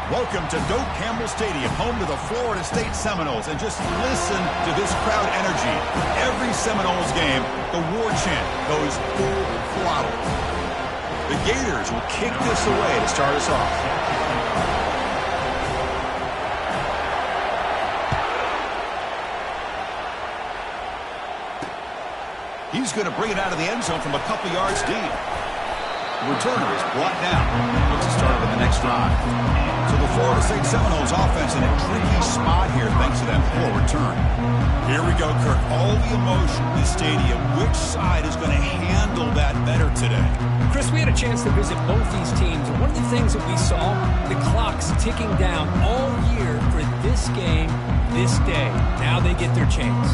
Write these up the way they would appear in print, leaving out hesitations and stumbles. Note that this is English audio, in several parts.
Welcome to Doak Campbell Stadium, home to the Florida State Seminoles. And just listen to this crowd energy. Every Seminoles game, the war chant goes full throttle. The Gators will kick this away to start us off. He's going to bring it out of the end zone from a couple yards deep. The returner is brought down. Looks to start with the next drive. So the Florida State Seminoles offense in a tricky spot here thanks to that poor return. Here we go, Kirk. All the emotion in the stadium. Which side is going to handle that better today? Chris, we had a chance to visit both these teams, and one of the things that we saw, the clock's ticking down all year for this game, this day. Now they get their chance.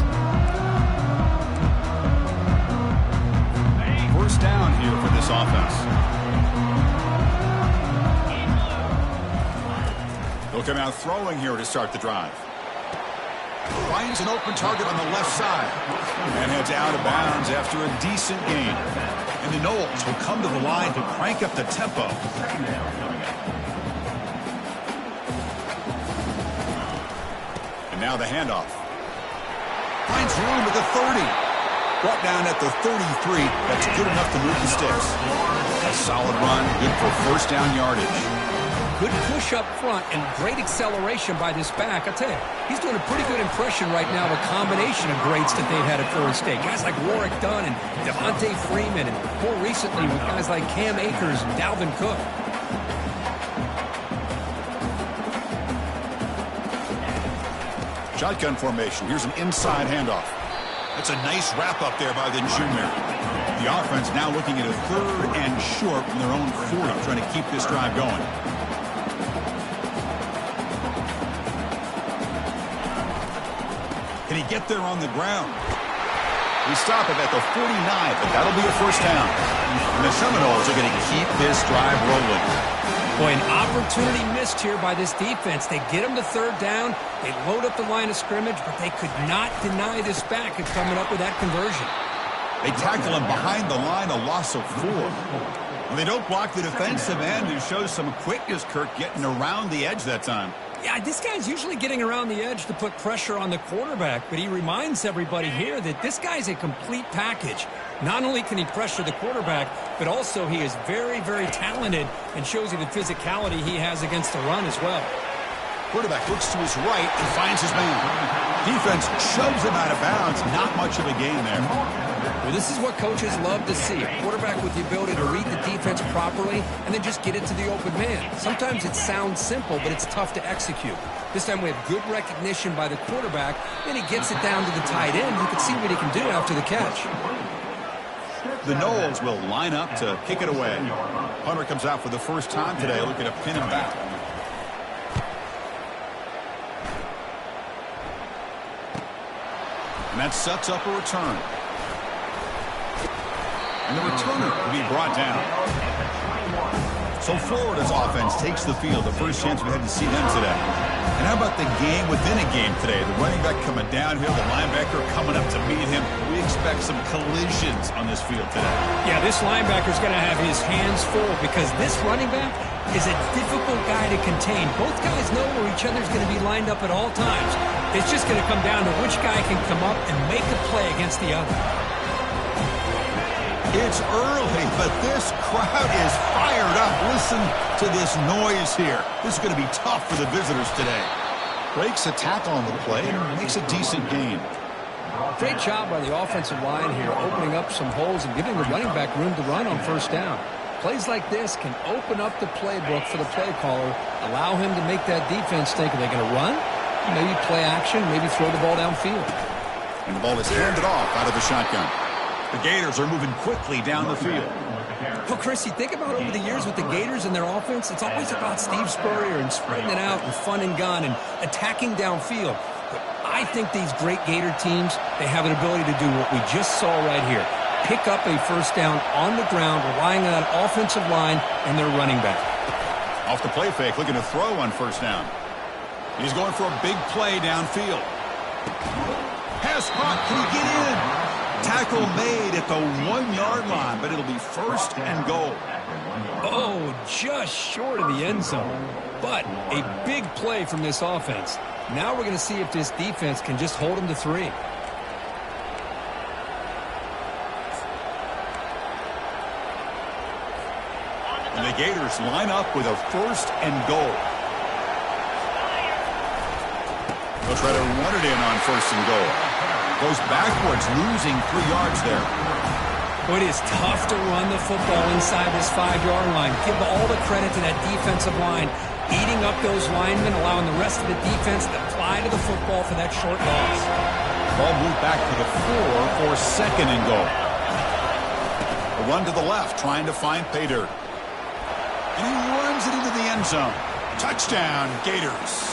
First down here for this offense. They'll come out throwing here to start the drive. Finds an open target on the left side. And heads out of bounds after a decent gain. And the Noles will come to the line to crank up the tempo. And now the handoff. Finds room at the 30. Brought down at the 33. That's good enough to move the sticks. A solid run, good for first down yardage. Good push up front and great acceleration by this back. I'll tell you, he's doing a pretty good impression right now of a combination of greats that they've had at Florida State. Guys like Warrick Dunn and Devontae Freeman, and more recently with guys like Cam Akers and Dalvin Cook. Shotgun formation. Here's an inside handoff. That's a nice wrap up there by the junior. The offense now looking at a 3rd and short from their own 40, trying to keep this drive going. Can he get there on the ground? We stop it at the 49, but that'll be a first down. And the Seminoles are going to keep this drive rolling. Boy, an opportunity missed here by this defense. They get him to 3rd down. They load up the line of scrimmage, but they could not deny this back of coming up with that conversion. They tackle him behind the line, a loss of 4. And they don't block the defensive end, who shows some quickness, Kirk, getting around the edge that time. Yeah, this guy's usually getting around the edge to put pressure on the quarterback, but he reminds everybody here that this guy's a complete package. Not only can he pressure the quarterback, but also he is very, very talented and shows you the physicality he has against the run as well. Quarterback looks to his right and finds his man. Defense shoves him out of bounds. Not much of a gain there. Well, this is what coaches love to see. A quarterback with the ability to read the defense properly and then just get it to the open man. Sometimes it sounds simple, but it's tough to execute. This time we have good recognition by the quarterback. Then he gets it down to the tight end. You can see what he can do after the catch. The Noles will line up to kick it away. Hunter comes out for the first time today, looking to pin him back. And that sets up a return. And the returner will be brought down. So Florida's offense takes the field. The first chance we had to see them today. And how about the game within a game today? The running back coming downhill, the linebacker coming up to meet him. We expect some collisions on this field today. Yeah, this linebacker's going to have his hands full because this running back is a difficult guy to contain. Both guys know where each other's going to be lined up at all times. It's just going to come down to which guy can come up and make a play against the other. It's early, but this crowd is fired up. Listen to this noise here. This is going to be tough for the visitors today. Breaks a tackle on the play and makes a decent gain. Great job by the offensive line here, opening up some holes and giving the running back room to run on first down. Plays like this can open up the playbook for the play caller, allow him to make that defense think, are they going to run? Maybe play action, maybe throw the ball downfield. And the ball is handed off out of the shotgun. The Gators are moving quickly down the field. Well, Chris, you think about over the years with the Gators and their offense, it's always about Steve Spurrier and spreading it out and fun and gun and attacking downfield. But I think these great Gator teams, they have an ability to do what we just saw right here. Pick up a first down on the ground, relying on that offensive line and their running back. Off the play fake, looking to throw on first down. He's going for a big play downfield. Pass caught, can he get in? Tackle made at the 1-yard line, but it'll be first and goal. Oh, just short of the end zone. But a big play from this offense. Now we're going to see if this defense can just hold them to 3. And the Gators line up with a first and goal. They'll try to run it in on first and goal. Goes backwards, losing 3 yards there. But it is tough to run the football inside this 5-yard line. Give all the credit to that defensive line, eating up those linemen, allowing the rest of the defense to fly to the football for that short loss. Ball moved back to the 4 for second and goal. A run to the left, trying to find pay dirt. And he runs it into the end zone. Touchdown, Gators.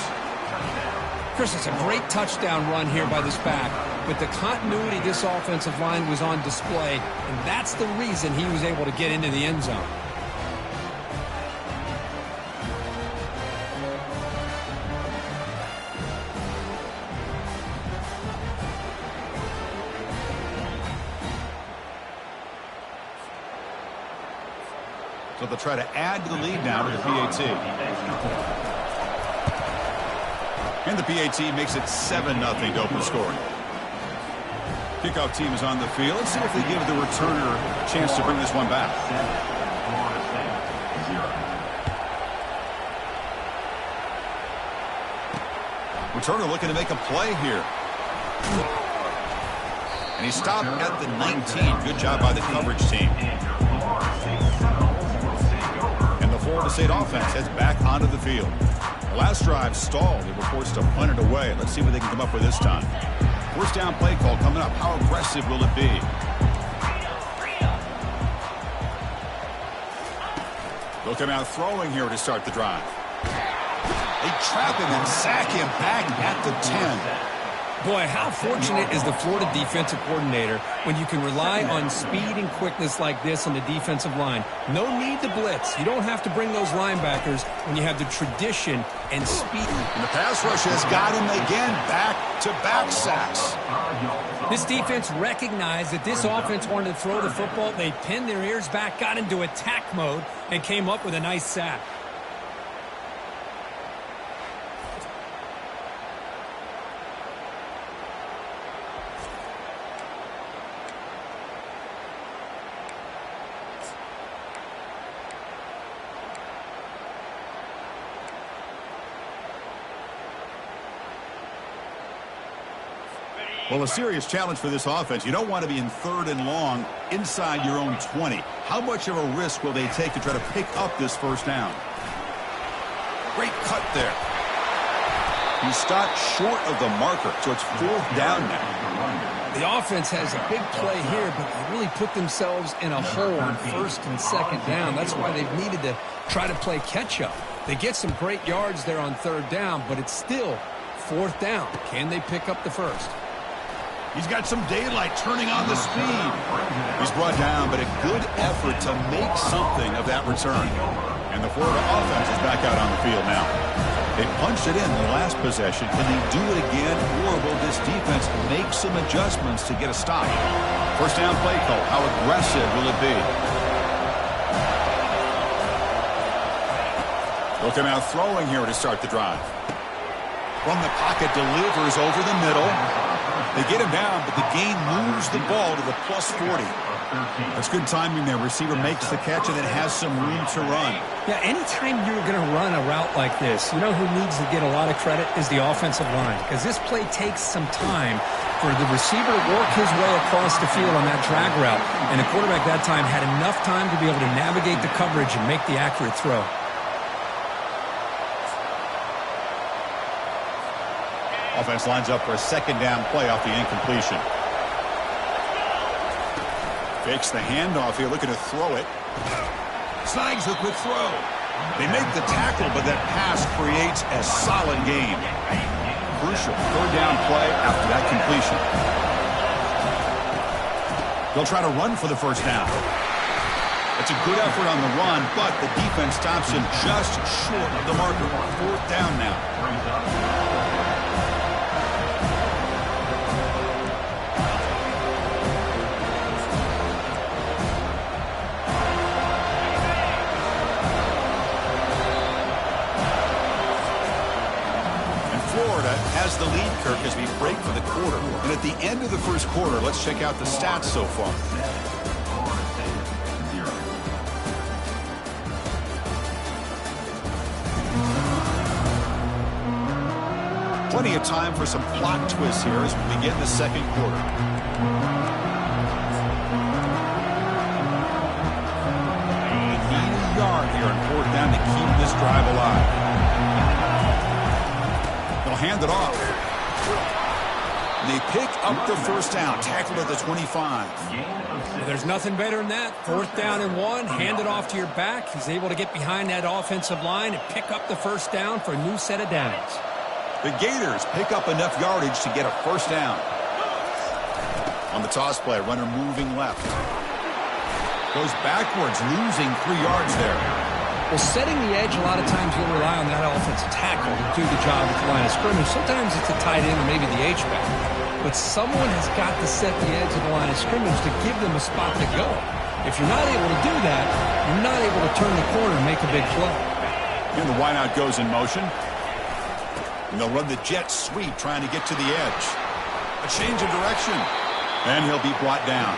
Chris, it's a great touchdown run here by this back, but the continuity of this offensive line was on display, and that's the reason he was able to get into the end zone. So they'll try to add to the lead now to the PAT. And the PAT makes it 7-0 to open scoring. Kickoff team is on the field. Let's see if they give the returner a chance to bring this one back. Returner looking to make a play here. And he stopped at the 19. Good job by the coverage team. And the Florida State offense heads back onto the field. The last drive stalled. They were forced to punt it away. Let's see what they can come up with this time. First down play call coming up. How aggressive will it be? They'll come out throwing here to start the drive. They trap him and sack him back at the 10. Boy, how fortunate is the Florida defensive coordinator when you can rely on speed and quickness like this on the defensive line. No need to blitz. You don't have to bring those linebackers when you have the tradition and speed. And the pass rush has got him again, back-to-back sacks. This defense recognized that this offense wanted to throw the football. They pinned their ears back, got into attack mode, and came up with a nice sack. Well, a serious challenge for this offense. You don't want to be in 3rd and long inside your own 20. How much of a risk will they take to try to pick up this first down? Great cut there. He stopped short of the marker, so it's 4th down now. The offense has a big play here, but they really put themselves in a hole on 1st and 2nd down. That's why they've needed to try to play catch-up. They get some great yards there on 3rd down, but it's still 4th down. Can they pick up the first? He's got some daylight turning on the speed. He's brought down, but a good effort to make something of that return. And the Florida offense is back out on the field now. They punched it in the last possession. Can they do it again, or will this defense make some adjustments to get a stop? First down play call. How aggressive will it be? They'll come out throwing here to start the drive. From the pocket, delivers over the middle. They get him down, but the gain moves the ball to the +40. That's good timing there. Receiver makes the catch and then has some room to run. Yeah, anytime you're going to run a route like this, you know who needs to get a lot of credit is the offensive line, because this play takes some time for the receiver to work his way across the field on that drag route, and the quarterback that time had enough time to be able to navigate the coverage and make the accurate throw. Offense lines up for a 2nd down play off the incompletion. Fakes the handoff here, looking to throw it. Snags the quick throw. They make the tackle, but that pass creates a solid gain. Crucial 3rd down play after that completion. They'll try to run for the first down. It's a good effort on the run, but the defense stops him just short of the marker. 4th down now. break for the quarter. And at the end of the first quarter, let's check out the stats so far. Plenty of time for some plot twists here as we begin the second quarter. They need a yard here on fourth down to keep this drive alive. They'll hand it off. They pick up the first down, tackled at the 25. Well, there's nothing better than that. Fourth down and 1, hand it off to your back. He's able to get behind that offensive line and pick up the first down for a new set of downs. The Gators pick up enough yardage to get a first down. On the toss play, runner moving left. Goes backwards, losing 3 yards there. Well, setting the edge, a lot of times you'll rely on that offensive tackle to do the job at the line of scrimmage. Sometimes it's a tight end or maybe the H-back. But someone has got to set the edge of the line of scrimmage to give them a spot to go. If you're not able to do that, you're not able to turn the corner and make a big play. And the wideout goes in motion. And they'll run the jet sweep trying to get to the edge. A change of direction. And he'll be brought down.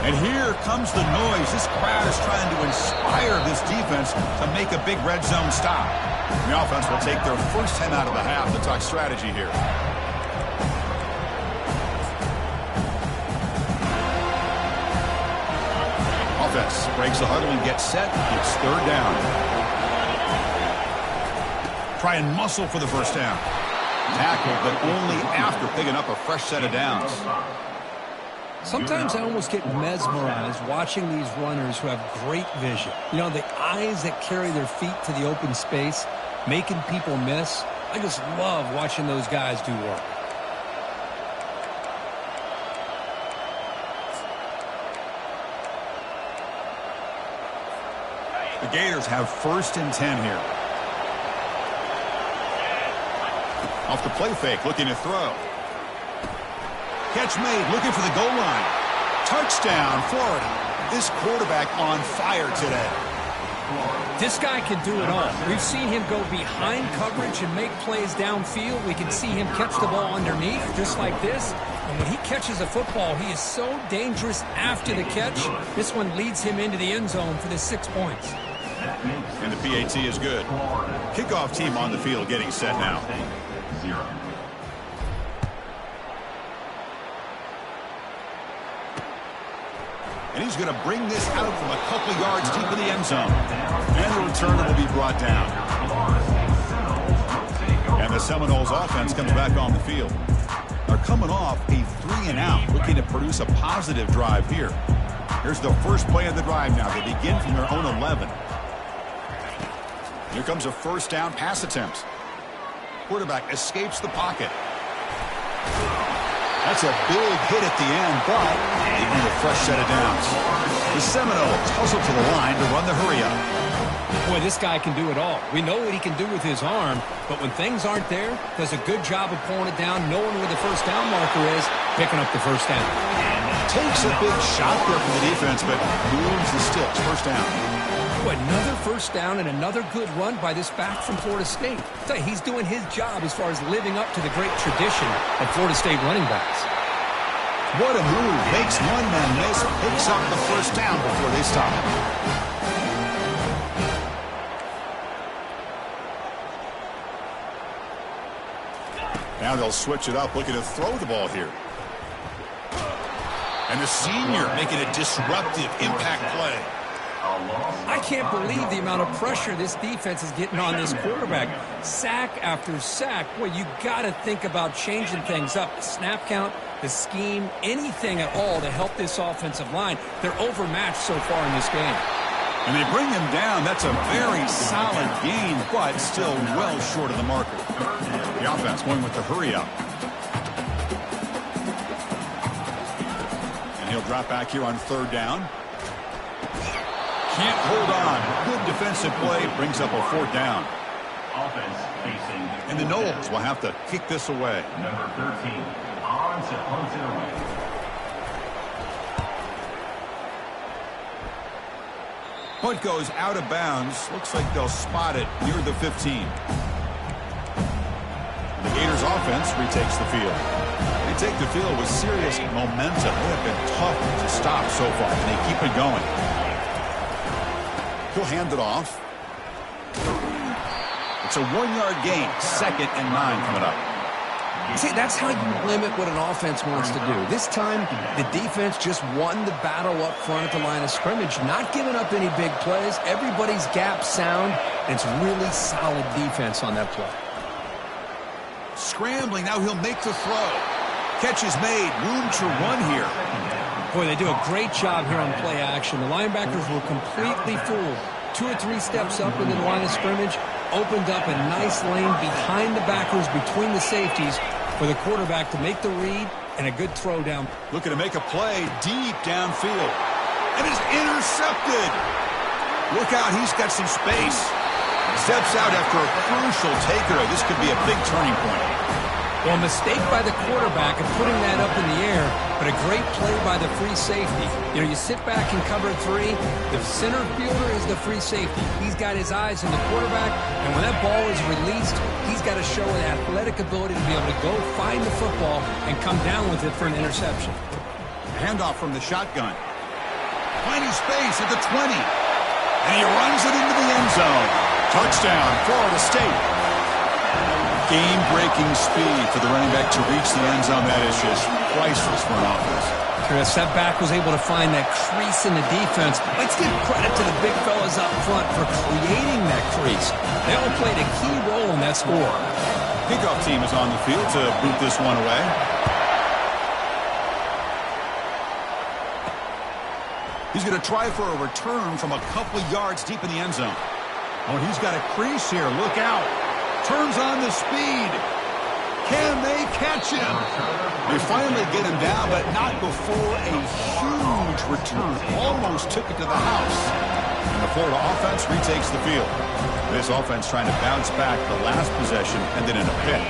And here comes the noise. This crowd is trying to inspire this defense to make a big red zone stop. The offense will take their first 10 out of the half to talk strategy here. Offense breaks the huddle and gets set. It's third down. Try and muscle for the first down. Tackle, but only after picking up a fresh set of downs. Sometimes I almost get mesmerized watching these runners who have great vision. You know, the eyes that carry their feet to the open space, making people miss. I just love watching those guys do work. The Gators have first and 10 here. Off the play fake, looking to throw. Catch made, looking for the goal line. Touchdown, Florida. This quarterback on fire today. This guy can do it all. We've seen him go behind coverage and make plays downfield. We can see him catch the ball underneath, just like this. And when he catches a football, he is so dangerous after the catch. This one leads him into the end zone for the 6 points. And the PAT is good. Kickoff team on the field getting set now. And he's going to bring this out from a couple yards deep in the end zone. And the returner will be brought down. And the Seminoles offense comes back on the field. They're coming off a 3-and-out, looking to produce a positive drive here. Here's the first play of the drive now. They begin from their own 11. Here comes a first down pass attempt. Quarterback escapes the pocket. That's a big hit at the end, but they need a fresh set of downs. The Seminoles hustle to the line to run the hurry-up. Boy, this guy can do it all. We know what he can do with his arm, but when things aren't there, does a good job of pulling it down, knowing where the first down marker is, picking up the first down. Takes a big shot there from the defense, but moves the sticks. First down. Boy, another first down and another good run by this back from Florida State. I tell you, he's doing his job as far as living up to the great tradition of Florida State running backs. What a move. Makes one man miss, picks up the first down before they stop. Now they'll switch it up, looking to throw the ball here. And the senior making a disruptive impact play. I can't believe the amount of pressure this defense is getting on this quarterback. Sack after sack. Boy, you got to think about changing things up. The snap count, the scheme, anything at all to help this offensive line. They're overmatched so far in this game. And they bring him down. That's a very solid gain, but still well short of the marker. The offense going with the hurry up. And he'll drop back here on 3rd down. Can't hold on. Good defensive play. Brings up a 4th down. Offense facing. And the Noles will have to kick this away. Number 13, on to punt it away. Punt goes out of bounds. Looks like they'll spot it near the 15. The Gators offense retakes the field. They take the field with serious momentum. They have been tough to stop so far, and they keep it going. He'll hand it off. It's a 1-yard gain. 2nd and 9 coming up. See, that's how you limit what an offense wants to do. This time, the defense just won the battle up front at the line of scrimmage, not giving up any big plays. Everybody's gap sound, and it's really solid defense on that play. Scrambling. Now he'll make the throw. Catch is made. Room to run here. Boy, they do a great job here on play action. The linebackers were completely fooled. 2 or 3 steps up into the line of scrimmage, opened up a nice lane behind the backers, between the safeties, for the quarterback to make the read and a good throw down. Looking to make a play deep downfield. And is intercepted. Look out, he's got some space. Steps out after a crucial taker. This could be a big turning point. Well, a mistake by the quarterback of putting that up in the air, but a great play by the free safety. You know, you sit back and cover 3. The center fielder is the free safety. He's got his eyes on the quarterback, and when that ball is released, he's got to show an athletic ability to be able to go find the football and come down with it for an interception. Handoff from the shotgun. Finding space at the 20. And he runs it into the end zone. Touchdown, Florida State. Game-breaking speed for the running back to reach the end zone. That is just priceless for an offense. Chris, that back was able to find that crease in the defense. Let's give credit to the big fellas up front for creating that crease. They all played a key role in that score. Kickoff team is on the field to boot this one away. He's going to try for a return from a couple of yards deep in the end zone. Oh, he's got a crease here. Look out. Turns on the speed. Can they catch him? They finally get him down, but not before a huge return. Almost took it to the house. And the Florida offense retakes the field. This offense trying to bounce back the last possession and then in a pick.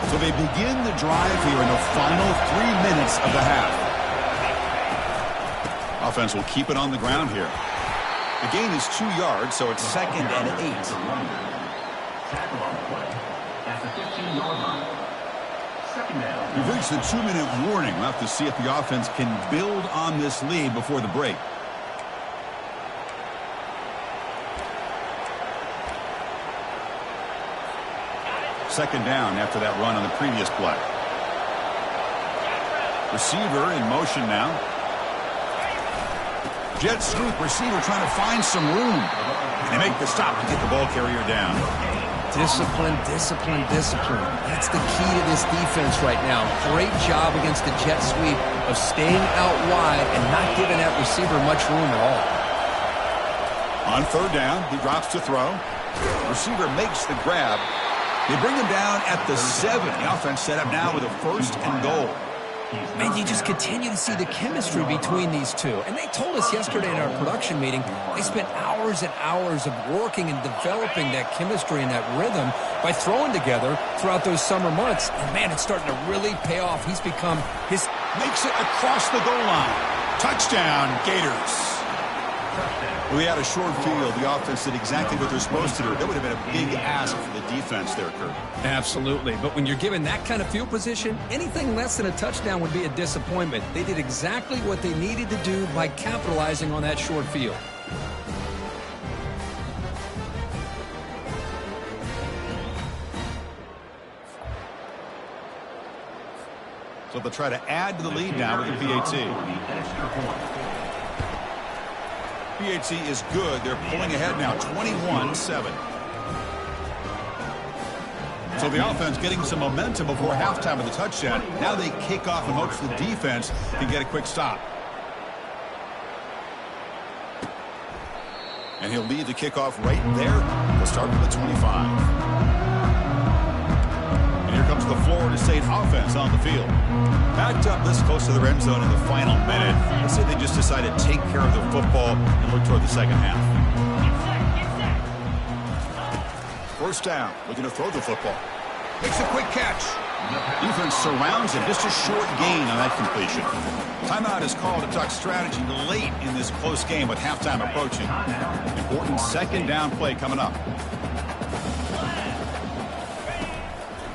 So they begin the drive here in the final 3 minutes of the half. Offense will keep it on the ground here. The gain is 2 yards, so it's 2nd and 8. Tackle on the play at the 15-yard line. 2nd down. We've reached the 2-minute warning. We'll have to see if the offense can build on this lead before the break. Second down after that run on the previous play. Receiver in motion now. Jet sweep receiver trying to find some room. And they make the stop to get the ball carrier down. Discipline, discipline, discipline. That's the key to this defense right now. Great job against the jet sweep of staying out wide and not giving that receiver much room at all. On 3rd down, he drops to throw. Receiver makes the grab. They bring him down at the 7. The offense set up now with a 1st and goal. Man, you just continue to see the chemistry between these two. And they told us yesterday in our production meeting, they spent hours and hours of working and developing that chemistry and that rhythm by throwing together throughout those summer months. And, man, it's starting to really pay off. He's become his... Makes it across the goal line. Touchdown, Gators. We had a short field. The offense did exactly what they're supposed to do. That would have been a big ask for the defense there, Kurt. Absolutely. But when you're given that kind of field position, anything less than a touchdown would be a disappointment. They did exactly what they needed to do by capitalizing on that short field. So they'll try to add to the lead now with the PAT. PAT is good. They're pulling ahead now, 21-7. So the offense getting some momentum before halftime of the touchdown. Now they kick off in hopes the defense can get a quick stop. And he'll lead the kickoff right there. They'll start with the 25. And here comes the Florida State offense on the field. Backed up this close to their end zone in the final minute. Let's say they just decided to take care of the football and look toward the second half. First down, looking to throw the football. Makes a quick catch. Defense surrounds him. Just a short gain on that completion. Timeout is called to talk strategy late in this close game with halftime approaching. Important second down play coming up.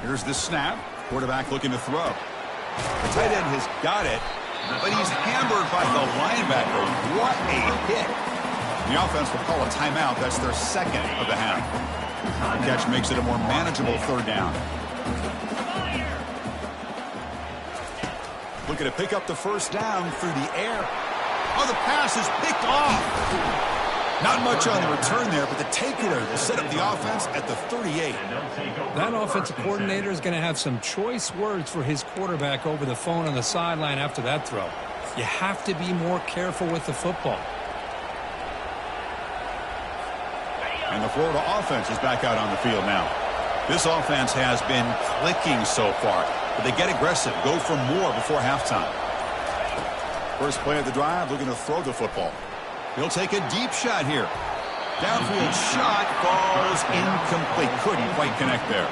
Here's the snap. Quarterback looking to throw. The tight end has got it, but he's hammered by the linebacker. What a hit. The offense will call a timeout. That's their second of the half. The catch makes it a more manageable third down. Looking to pick up the first down through the air. Oh, the pass is picked off. Not much on the return there, but the takeaway will set up the offense at the 38. That offensive coordinator is going to have some choice words for his quarterback over the phone on the sideline after that throw. You have to be more careful with the football. And the Florida offense is back out on the field now. This offense has been clicking so far, but they get aggressive, go for more before halftime. First play of the drive, looking to throw the football. He'll take a deep shot here. Downfield shot falls incomplete. Couldn't quite connect there.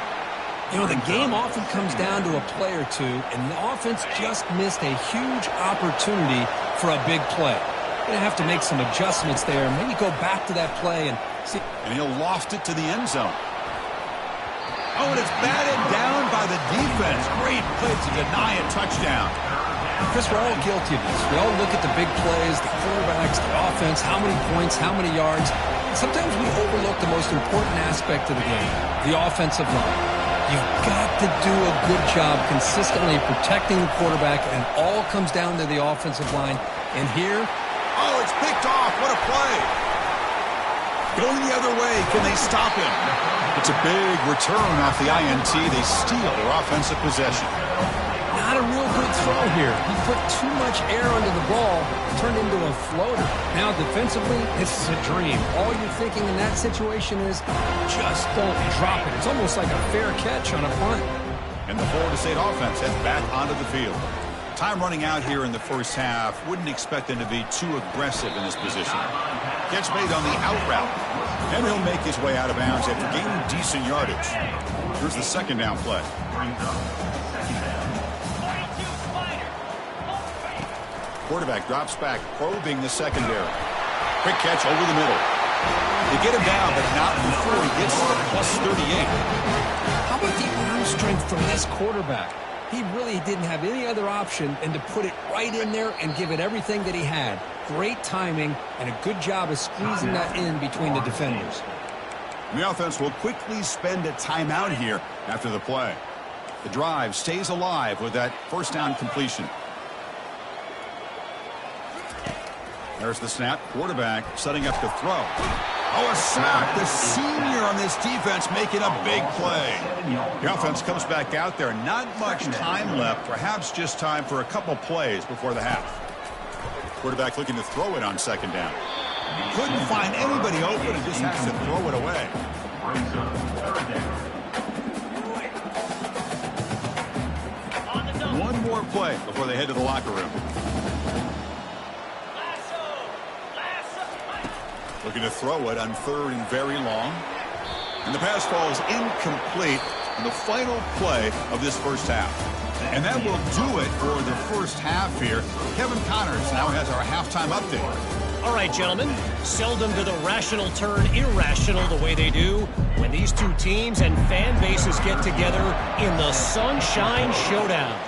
You know, the game often comes down to a play or two, and the offense just missed a huge opportunity for a big play. Going to have to make some adjustments there. Maybe go back to that play and see. And he'll loft it to the end zone. Oh, and it's batted down by the defense. Great play to deny a touchdown. Chris, we're all guilty of this. We all look at the big plays, the quarterbacks, the offense, how many points, how many yards. Sometimes we overlook the most important aspect of the game, the offensive line. You've got to do a good job consistently protecting the quarterback, and all comes down to the offensive line. And here, oh, it's picked off. What a play. Going the other way. Can they stop him? It's a big return off the INT. They steal their offensive possession. Not a real good throw here. He put too much air under the ball, turned into a floater. Now defensively, this is a dream. All you're thinking in that situation is just don't drop it. It's almost like a fair catch on a punt. And the Florida State offense heads back onto the field. Time running out here in the first half. Wouldn't expect them to be too aggressive in this position. Gets made on the out route. And he'll make his way out of bounds after gaining decent yardage. Here's the second down play. Quarterback drops back, probing the secondary. Quick catch over the middle. They get him down, but not before he gets to the plus 38. How about the arm strength from this quarterback? He really didn't have any other option than to put it right in there and give it everything that he had. Great timing and a good job of squeezing that in between the defenders. The offense will quickly spend a timeout here after the play. The drive stays alive with that first down completion. There's the snap. Quarterback setting up to throw. Oh, a sack. The senior on this defense making a big play. The offense comes back out there. Not much time left. Perhaps just time for a couple plays before the half. Quarterback looking to throw it on second down. Couldn't find anybody open and just has to throw it away. One more play before they head to the locker room. Looking to throw it on third and very long. And the pass falls incomplete in the final play of this first half. And that will do it for the first half here. Kevin Connors now has our halftime update. All right, gentlemen. Seldom do the rational turn irrational the way they do when these two teams and fan bases get together in the Sunshine Showdown.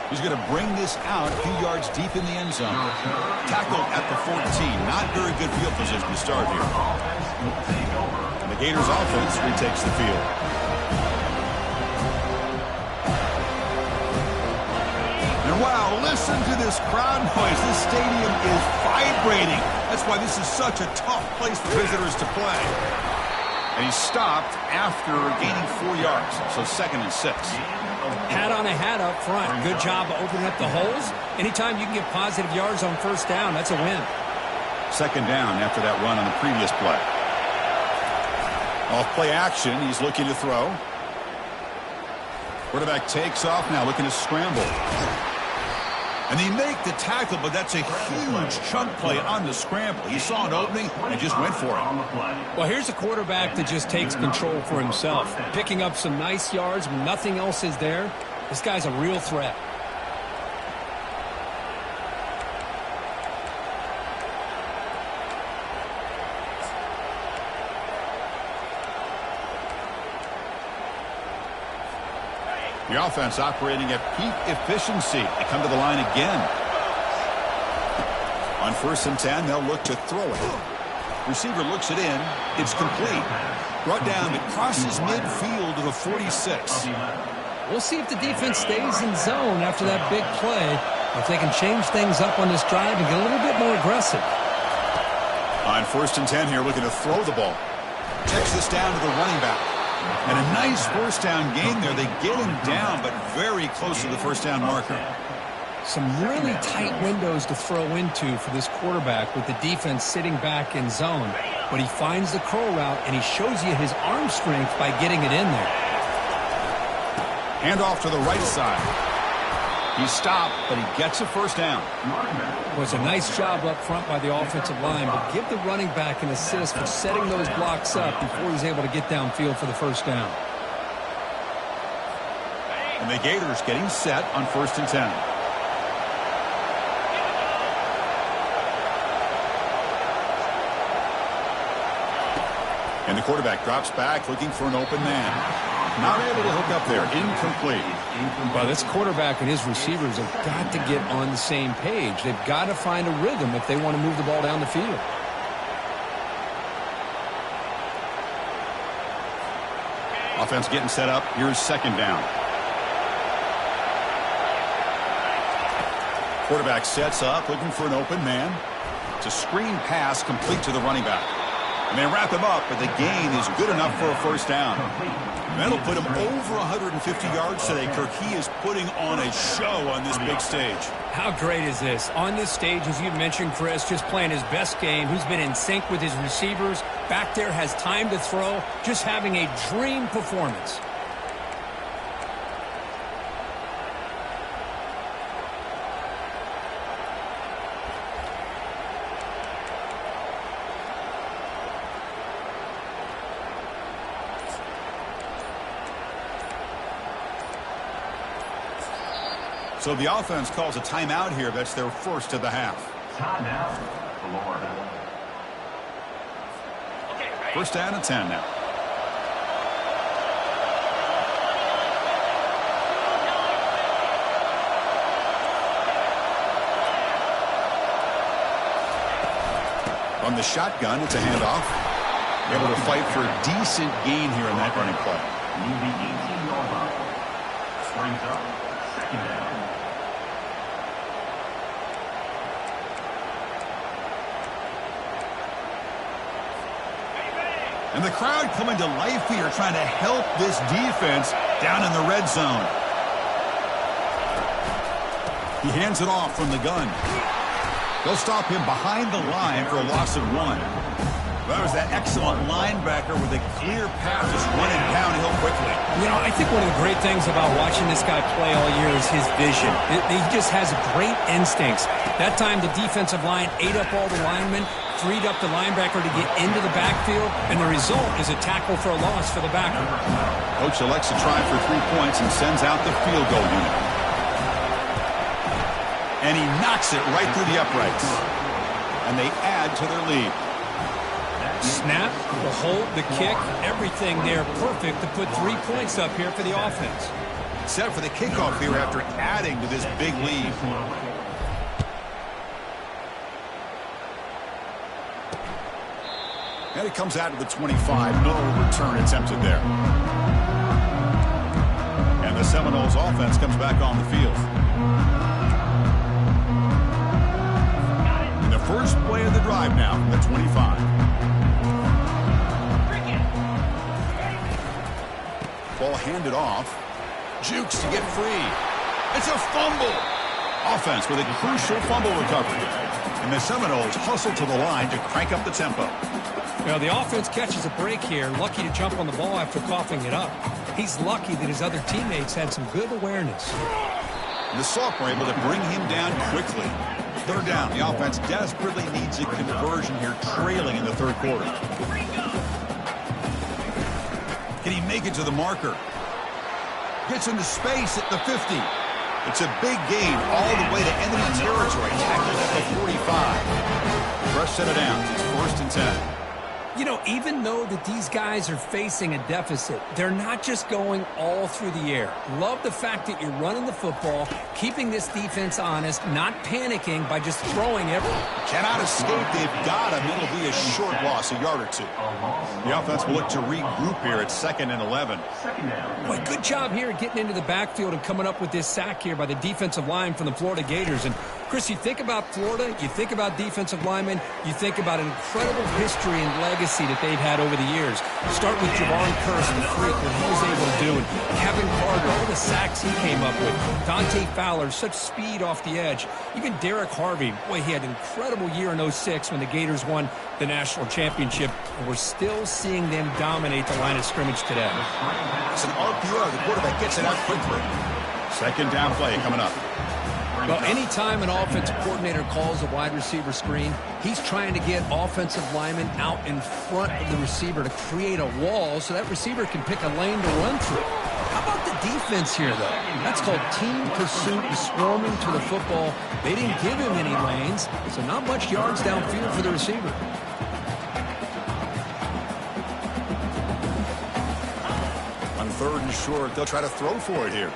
He's going to bring this out a few yards deep in the end zone. Tackled at the 14. Not very good field position to start here. And the Gators offense retakes the field. Oh, listen to this crowd noise. This stadium is vibrating. That's why this is such a tough place for visitors to play. And he stopped after gaining 4 yards, so 2nd and 6. Hat on a hat up front. Good job opening up the holes. Anytime you can get positive yards on first down, that's a win. 2nd down after that run on the previous play. Off play action, he's looking to throw. Quarterback takes off now, looking to scramble. And they make the tackle, but that's a huge chunk play on the scramble. He saw an opening and just went for it. Well, here's a quarterback that just takes control for himself. Picking up some nice yards when nothing else is there. This guy's a real threat. The offense operating at peak efficiency. They come to the line again. On 1st and 10, they'll look to throw it. Receiver looks it in. It's complete. Brought down. It crosses midfield to the 46. We'll see if the defense stays in zone after that big play. If they can change things up on this drive and get a little bit more aggressive. On 1st and 10 here, looking to throw the ball. Checks this down to the running back. And a nice 1st down gain there. They get him down, but very close to the 1st down marker. Some really tight windows to throw into for this quarterback with the defense sitting back in zone. But he finds the curl route, and he shows you his arm strength by getting it in there. Handoff to the right side. He stopped, but he gets a 1st down. Was a nice job up front by the offensive line, but give the running back an assist for setting those blocks up before he's able to get downfield for the 1st down. And the Gators getting set on 1st and 10. And the quarterback drops back looking for an open man. Not able to hook up there. Incomplete. Well, this quarterback and his receivers have got to get on the same page. They've got to find a rhythm if they want to move the ball down the field. Offense getting set up. Here's 2nd down. Quarterback sets up, looking for an open man. It's a screen pass complete to the running back. And they wrap him up, but the gain is good enough for a 1st down. That'll put him over 150 yards today. Kirk, he is putting on a show on this big stage. How great is this? On this stage, as you mentioned, Chris, just playing his best game. He's been in sync with his receivers. Back there, has time to throw. Just having a dream performance. So the offense calls a timeout here. That's their 1st of the half. Timeout, Florida. 1st down and 10 now. From the shotgun, it's a handoff. Able to fight for a decent gain here in that running play. Near the 18-yard line. Brings up 2nd down. And the crowd coming to life here, trying to help this defense down in the red zone. He hands it off from the gun. They'll stop him behind the line for a loss of 1. That was that excellent linebacker with a clear path just running downhill quickly. You know, I think one of the great things about watching this guy play all year is his vision. He just has great instincts. That time the defensive line ate up all the linemen, freed up the linebacker to get into the backfield, and the result is a tackle for a loss for the backer. Coach elects to try for 3 points and sends out the field goal unit. And he knocks it right through the uprights. And they add to their lead. Snap, the hold, the kick, everything there perfect to put 3 points up here for the offense. Set for the kickoff here after adding to this big lead. And it comes out to the 25. No return attempted there. And the Seminoles offense comes back on the field. First play of the drive now from the 25. Ball handed off. Jukes to get free. It's a fumble. Offense with a crucial fumble recovery. And the Seminoles hustle to the line to crank up the tempo. Well, the offense catches a break here. Lucky to jump on the ball after coughing it up. He's lucky that his other teammates had some good awareness. The sophomore able to bring him down quickly. Third down. The offense desperately needs a conversion here, trailing in the third quarter. Can he make it to the marker? Gets into space at the 50. It's a big gain all the way to enemy territory. Tackled at the 45. Fresh set of downs. It's 1st and 10. You know, even though that these guys are facing a deficit, they're not just going all through the air. Love the fact that you're running the football, keeping this defense honest, not panicking by just throwing everything. Cannot escape. They've got him. It'll be a short loss, a yard or two. The offense will look to regroup here at 2nd and 11. Boy, good job here getting into the backfield and coming up with this sack here by the defensive line from the Florida Gators. And Chris, you think about Florida, you think about defensive linemen, you think about an incredible history and legacy that they've had over the years. Start with Javon Kearse, the freak, what he was able to do, and Kevin Carter, all the sacks he came up with. Dante Fowler, such speed off the edge. Even Derek Harvey, boy, he had an incredible year in 06 when the Gators won the national championship. And we're still seeing them dominate the line of scrimmage today. It's an RPO. The quarterback gets it out quickly. 2nd down play coming up. Well, anytime an offensive coordinator calls a wide receiver screen, he's trying to get offensive linemen out in front of the receiver to create a wall so that receiver can pick a lane to run through. How about the defense here, though? That's called team pursuit and swarming to the football. They didn't give him any lanes, so not much yards downfield for the receiver. On 3rd and short, they'll try to throw for it here.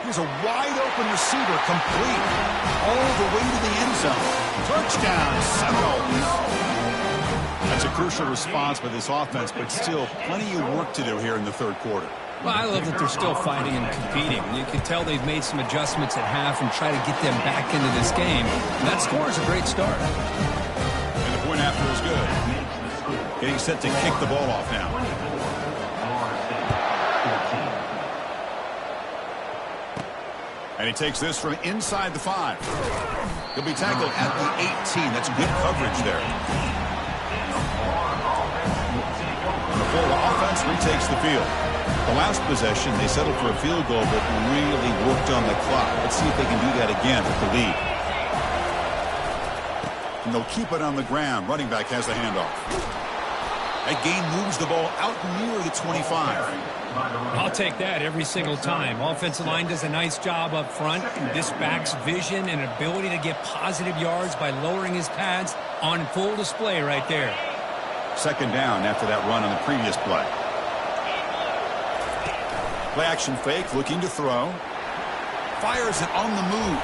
Here's a wide-open receiver, complete, all the way to the end zone. Touchdown, Seminoles. That's a crucial response by this offense, but still plenty of work to do here in the third quarter. Well, I love that they're still fighting and competing. You can tell they've made some adjustments at half and try to get them back into this game. And that score is a great start. And the point after is good. Getting set to kick the ball off now. And he takes this from inside the 5. He'll be tackled at the 18. That's good coverage there. And the Florida offense retakes the field. The last possession, they settled for a field goal, but really worked on the clock. Let's see if they can do that again with the lead. And they'll keep it on the ground. Running back has the handoff. That gain moves the ball out near the 25. I'll take that every single time. Offensive line does a nice job up front. This back's vision and ability to get positive yards by lowering his pads on full display right there. 2nd down after that run on the previous play. Play action fake, looking to throw. Fires it on the move.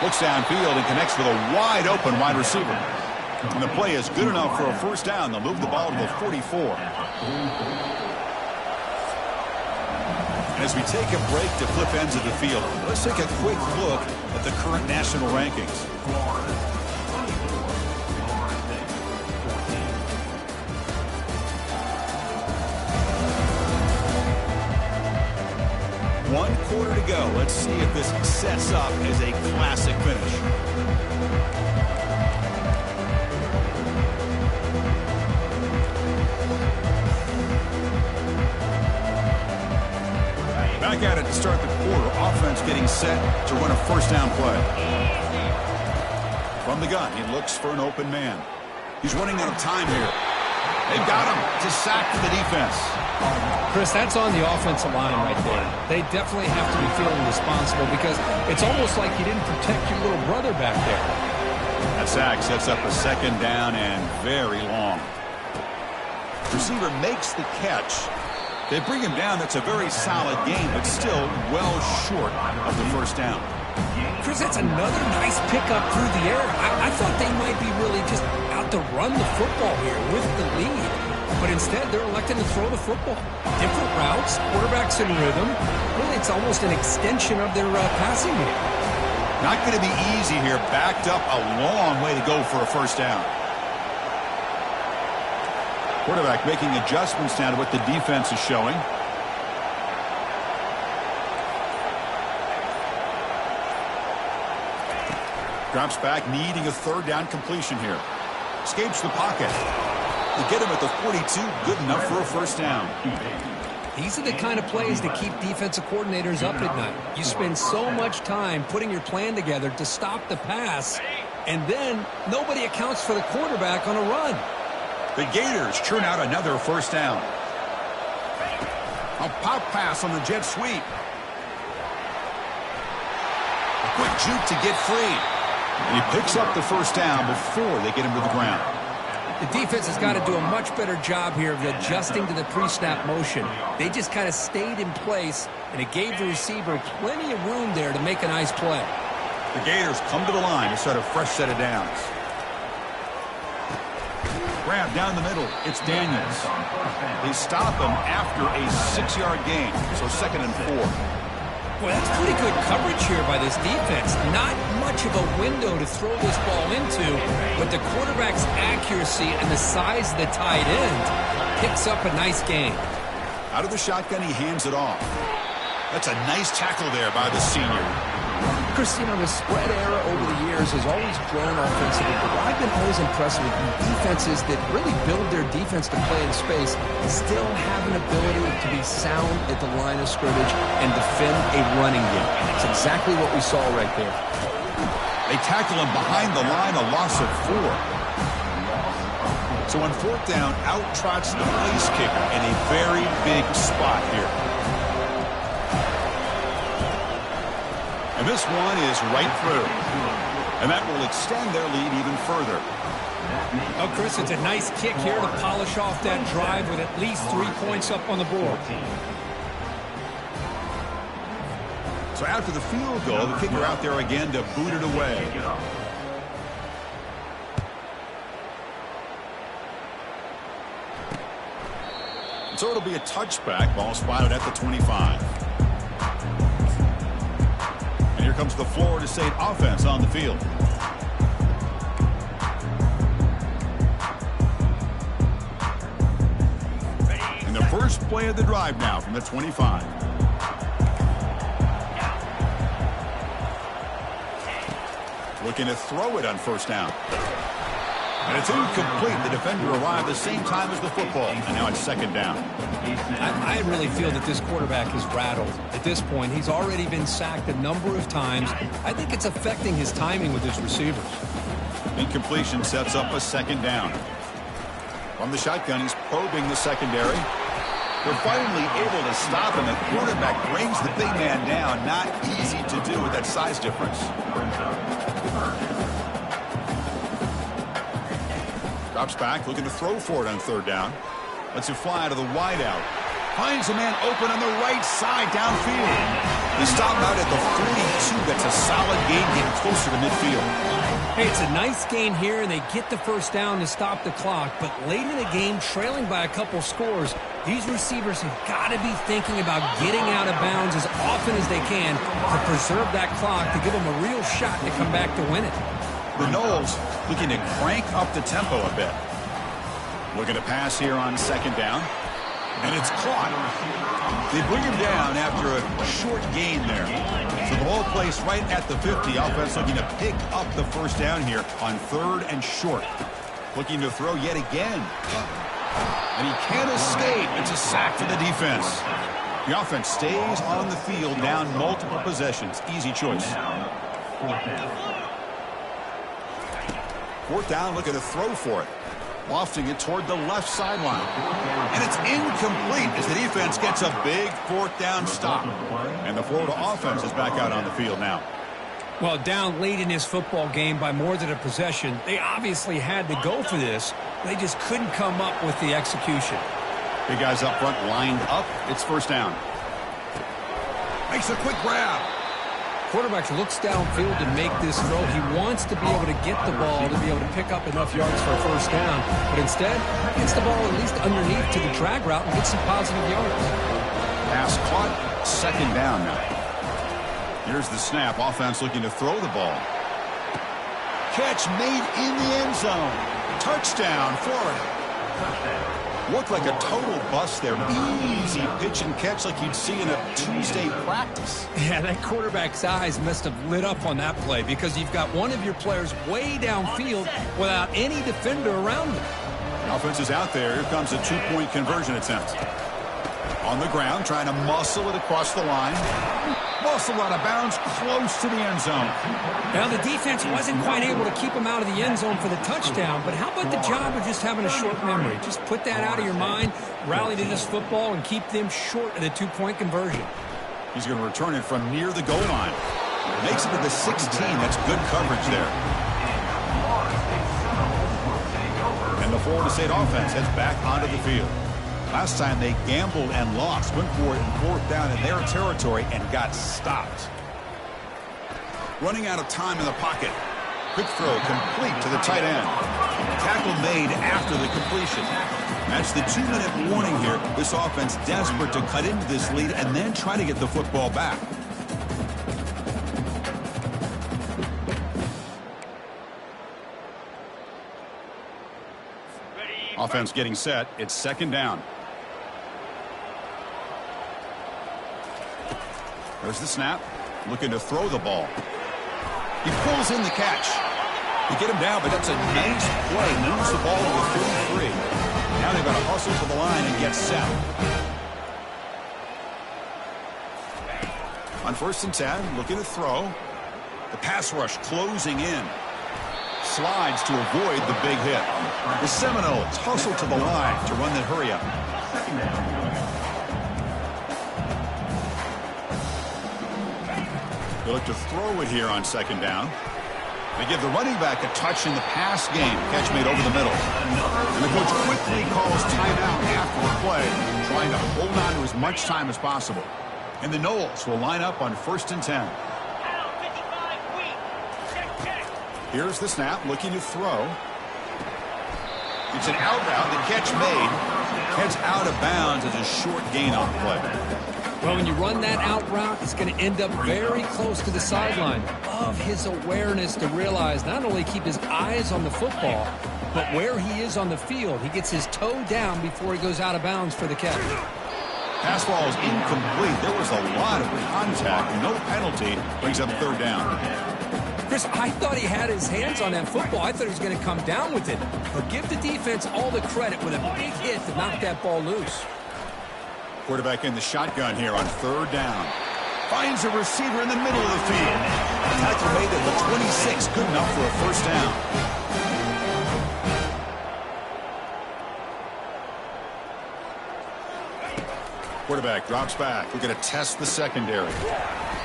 Looks downfield and connects with a wide open wide receiver. And the play is good enough for a 1st down. They'll move the ball to the 44. As we take a break to flip ends of the field, let's take a quick look at the current national rankings. One quarter to go. Let's see if this sets up as a classic finish. Back at it to start the quarter. Offense getting set to run a 1st down play. From the gun, he looks for an open man. He's running out of time here. They've got him to sack the defense. Chris, that's on the offensive line right there. They definitely have to be feeling responsible because it's almost like you didn't protect your little brother back there. That sack sets up a 2nd down and very long. Receiver makes the catch. They bring him down. That's a very solid game, but still well short of the 1st down. Chris, that's another nice pickup through the air. I thought they might be really just out to run the football here with the lead. But instead, they're electing to throw the football. Different routes, quarterbacks in rhythm. Really, it's almost an extension of their passing game. Not going to be easy here. Backed up a long way to go for a first down. Quarterback making adjustments now to what the defense is showing. Drops back, needing a third down completion here. Escapes the pocket. They get him at the 42, good enough for a first down. These are the kind of plays that keep defensive coordinators up at night. You spend so much time putting your plan together to stop the pass, and then nobody accounts for the quarterback on a run. The Gators churn out another first down. A pop pass on the jet sweep. A quick juke to get free. And he picks up the first down before they get him to the ground. The defense has got to do a much better job here of adjusting to the pre-snap motion. They just kind of stayed in place, and it gave the receiver plenty of room there to make a nice play. The Gators come to the line to set a fresh set of downs. Grab down the middle. It's Daniels. They stop him after a 6-yard gain, so 2nd and 4. Boy, that's pretty good coverage here by this defense. Not much of a window to throw this ball into, but the quarterback's accuracy and the size of the tight end picks up a nice gain. Out of the shotgun, he hands it off. That's a nice tackle there by the senior. Chris, you know, the spread era over the years has always grown offensively, but I've been always impressed with defenses that really build their defense to play in space, still have an ability to be sound at the line of scrimmage and defend a running game. That's exactly what we saw right there. They tackle him behind the line, a loss of 4. So on 4th down, out trots the place kicker in a very big spot here. And this one is right through. And that will extend their lead even further. Oh, Chris, it's a nice kick here to polish off that drive with at least 3 points up on the board. So after the field goal, the kicker out there again to boot it away. So it'll be a touchback. Ball spotted at the 25. And here comes the Florida State offense on the field. And the first play of the drive now from the 25. Looking to throw it on 1st down. And it's incomplete. The defender arrived the same time as the football. And now it's 2nd down. I really feel that this quarterback is rattled. At this point, he's already been sacked a number of times. I think it's affecting his timing with his receivers. Incompletion sets up a 2nd down. From the shotgun, he's probing the secondary. They're finally able to stop him. The quarterback brings the big man down. Not easy to do with that size difference. Drops back, looking to throw for it on 3rd down. Lets it fly to the wideout. Finds a man open on the right side downfield. They stop out at the 42. That's a solid gain, getting closer to midfield. Hey, it's a nice gain here, and they get the 1st down to stop the clock. But late in the game, trailing by a couple scores, these receivers have got to be thinking about getting out of bounds as often as they can to preserve that clock, to give them a real shot to come back to win it. The Noles looking to crank up the tempo a bit. Looking to pass here on 2nd down. And it's caught. They bring him down after a short gain there. So the ball placed right at the 50. Offense looking to pick up the 1st down here on 3rd and short. Looking to throw yet again. And he can't escape. It's a sack for the defense. The offense stays on the field, down multiple possessions. Easy choice. 4th down, looking to throw for it. Lofting it toward the left sideline. And it's incomplete as the defense gets a big 4th down stop. And the Florida offense is back out on the field now. Well, down late in this football game by more than a possession, they obviously had to go for this. They just couldn't come up with the execution. Big guys up front lined up. It's 1st down. Makes a quick grab. Quarterback looks downfield to make this throw. He wants to be able to get the ball to be able to pick up enough yards for a 1st down. But instead, gets the ball at least underneath to the drag route and gets some positive yards. Pass caught. 2nd down now. Here's the snap. Offense looking to throw the ball. Catch made in the end zone. Touchdown, Florida. Looked like a total bust there. Easy pitch and catch like you'd see in a Tuesday practice. Yeah, that quarterback's eyes must have lit up on that play because you've got one of your players way downfield without any defender around him. Offense is out there. Here comes a two-point conversion attempt. On the ground, trying to muscle it across the line. Muscle out of bounds, close to the end zone. Now, the defense wasn't quite able to keep him out of the end zone for the touchdown, but how about the job of just having a short memory? Just put that out of your mind, rally to this football, and keep them short of the two-point conversion. He's going to return it from near the goal line. Makes it to the 16. That's good coverage there. And the Florida State offense heads back onto the field. Last time they gambled and lost, went for it in fourth down in their territory and got stopped. Running out of time in the pocket. Quick throw complete to the tight end. Tackle made after the completion. That's the 2-minute warning here. This offense desperate to cut into this lead and then try to get the football back. Offense getting set. It's second down. There's the snap. Looking to throw the ball. He pulls in the catch. You get him down, but that's a nice play. Moves the ball to the 33. Now they've got to hustle to the line and get set. On 1st and 10, looking to throw. The pass rush closing in. Slides to avoid the big hit. The Seminoles hustle to the line to run that hurry up. They look to throw it here on second down. They give the running back a touch in the pass game. Catch made over the middle. And the coach quickly calls timeout after the play, trying to hold on to as much time as possible. And the Noles will line up on 1st and 10. Here's the snap, looking to throw. It's an out route. The catch made. Heads out of bounds as a short gain on the play. Well, when you run that out route, it's going to end up very close to the sideline. Love his awareness to realize not only keep his eyes on the football, but where he is on the field. He gets his toe down before he goes out of bounds for the catch. Pass ball is incomplete. There was a lot of contact. No penalty. Brings up third down. Chris, I thought he had his hands on that football. I thought he was going to come down with it. But give the defense all the credit with a big hit to knock that ball loose. Quarterback in the shotgun here on third down. Finds a receiver in the middle of the field. Tackle made at the 26. Good enough for a first down. Quarterback drops back. We're going to test the secondary.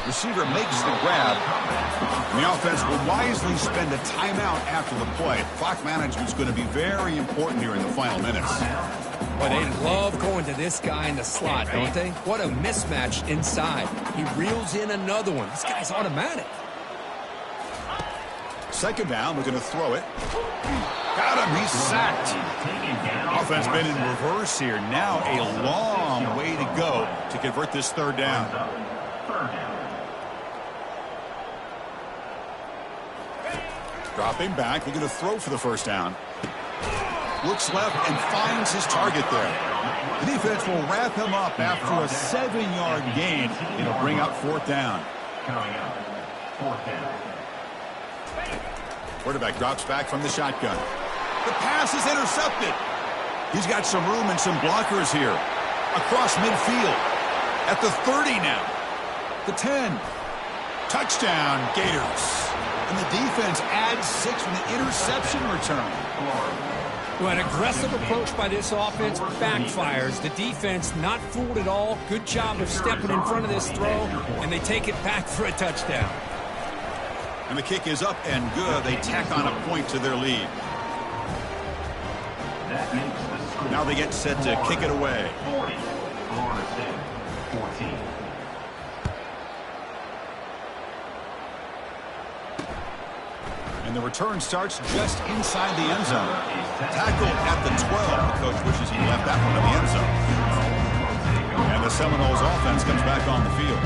Receiver makes the grab. And the offense will wisely spend a timeout after the play. Clock management is going to be very important here in the final minutes. Boy, they love going to this guy in the slot, don't they? What a mismatch inside. He reels in another one. This guy's automatic. Second down, we're going to throw it. Got him, he's sacked. Offense been in reverse here. Now a long way to go to convert this third down. Dropping back, looking to throw for the first down. Looks left and finds his target there. The defense will wrap him up after a 7-yard gain. It'll bring up fourth down. Quarterback drops back from the shotgun. The pass is intercepted. He's got some room and some blockers here. Across midfield. At the 30 now. The 10. Touchdown, Gators. And the defense adds 6 from the interception return. Well, an aggressive approach by this offense backfires. The defense not fooled at all. Good job of stepping in front of this throw, and they take it back for a touchdown. And the kick is up and good. They tack on a point to their lead. Now they get set to kick it away. 40, Florida State, 14. And the return starts just inside the end zone. Tackled at the 12. The coach wishes he left that one in the end zone. And the Seminoles offense comes back on the field.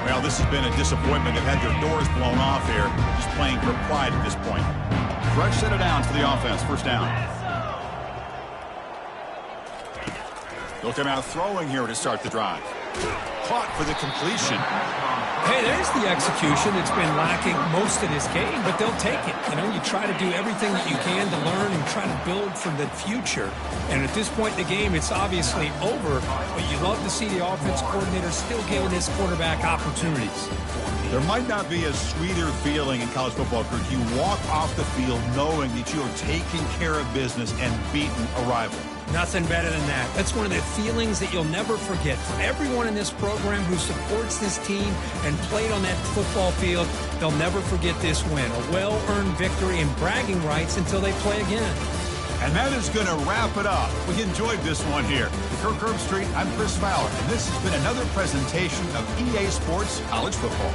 Well, this has been a disappointment. They've had their doors blown off here. Just playing for pride at this point. Fresh set of downs for the offense. First down. They'll come out throwing here to start the drive. Caught for the completion. Hey, there's the execution. It's been lacking most of this game, but they'll take it. You know, you try to do everything that you can to learn and try to build for the future. And at this point in the game, it's obviously over, but you love to see the offense coordinator still giving his quarterback opportunities. There might not be a sweeter feeling in college football, Kirk. You walk off the field knowing that you are taking care of business and beating a rival. Nothing better than that. That's one of the feelings that you'll never forget. For everyone in this program who supports this team and played on that football field, they'll never forget this win. A well-earned victory and bragging rights until they play again. And that is going to wrap it up. We enjoyed this one here. For Kirk Herbstreit, I'm Chris Fowler, and this has been another presentation of EA Sports College Football.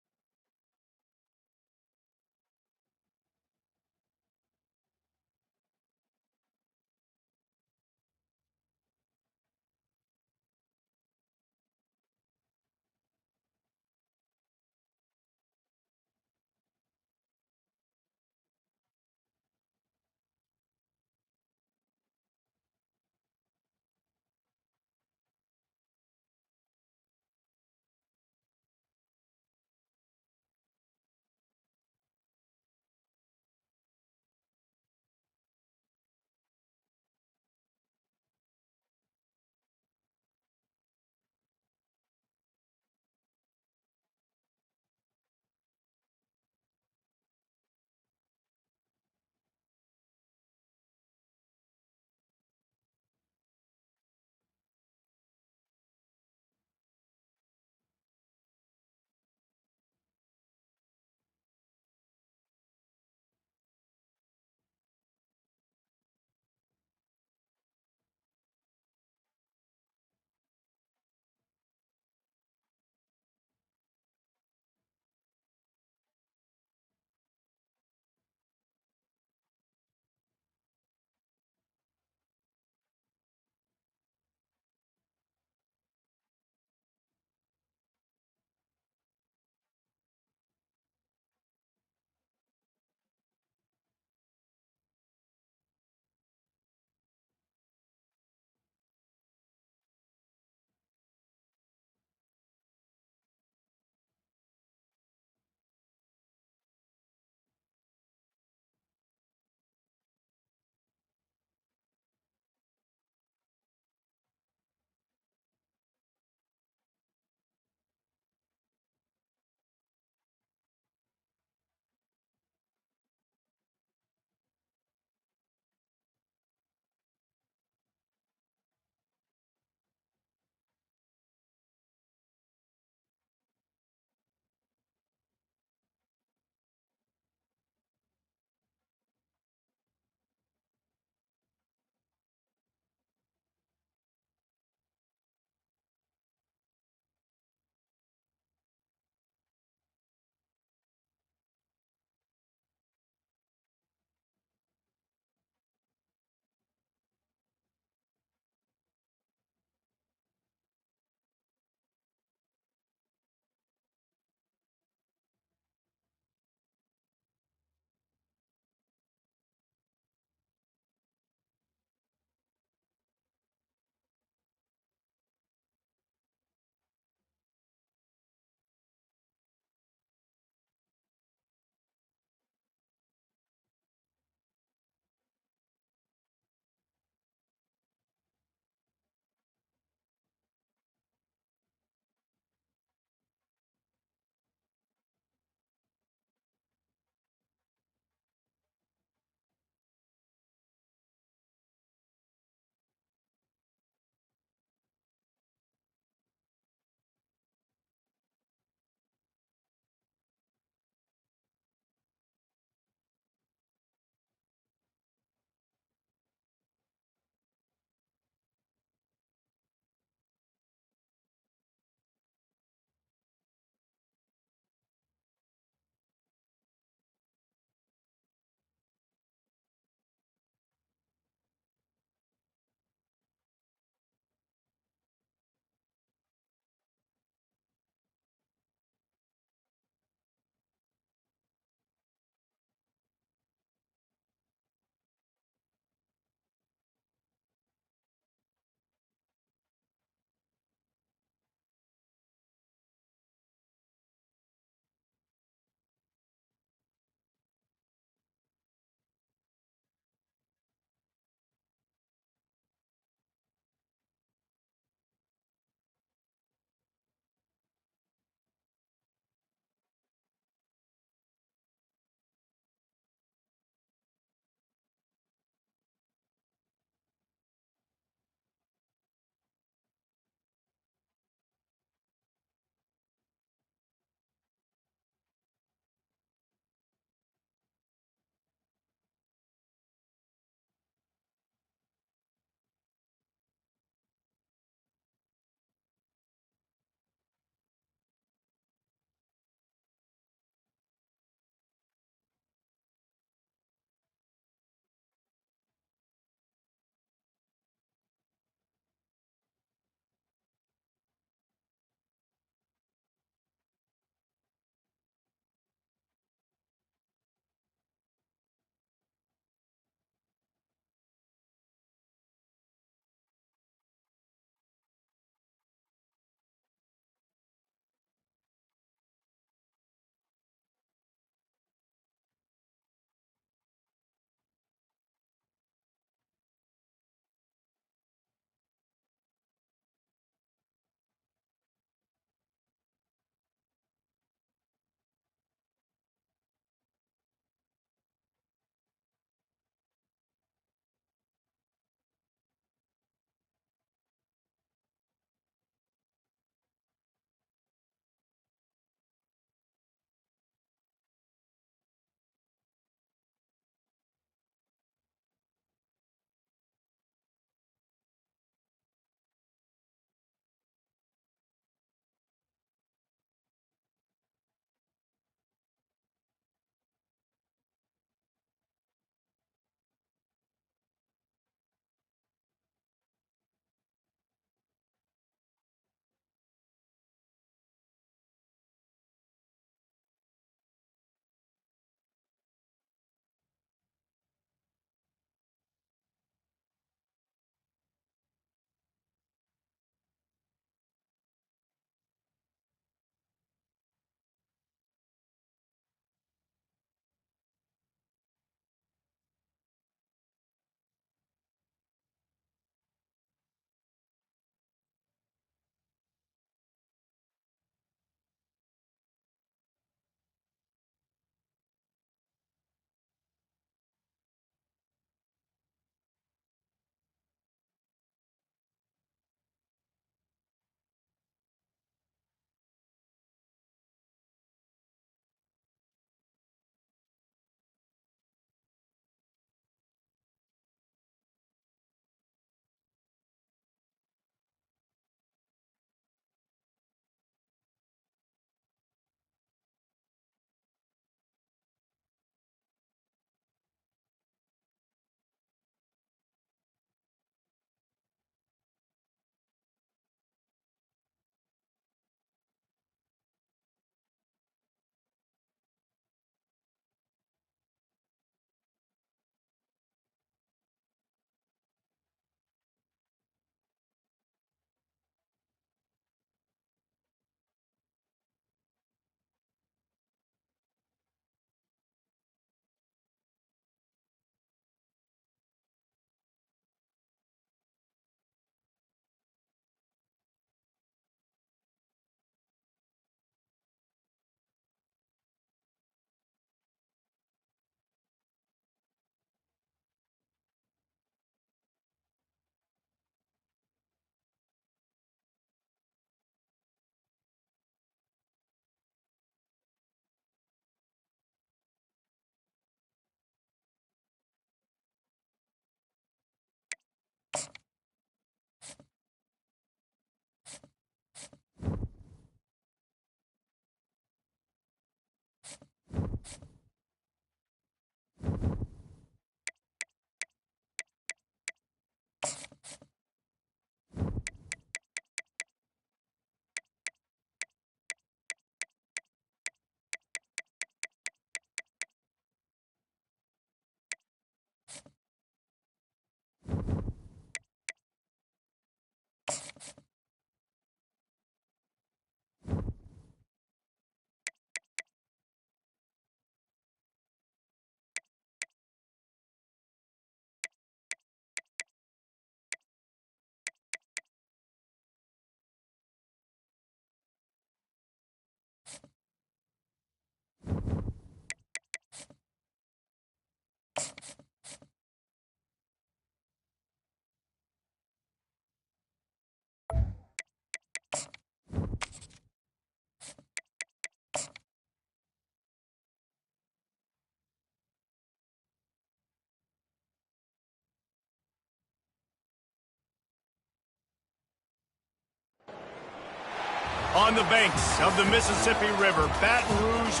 On the banks of the Mississippi River, Baton Rouge,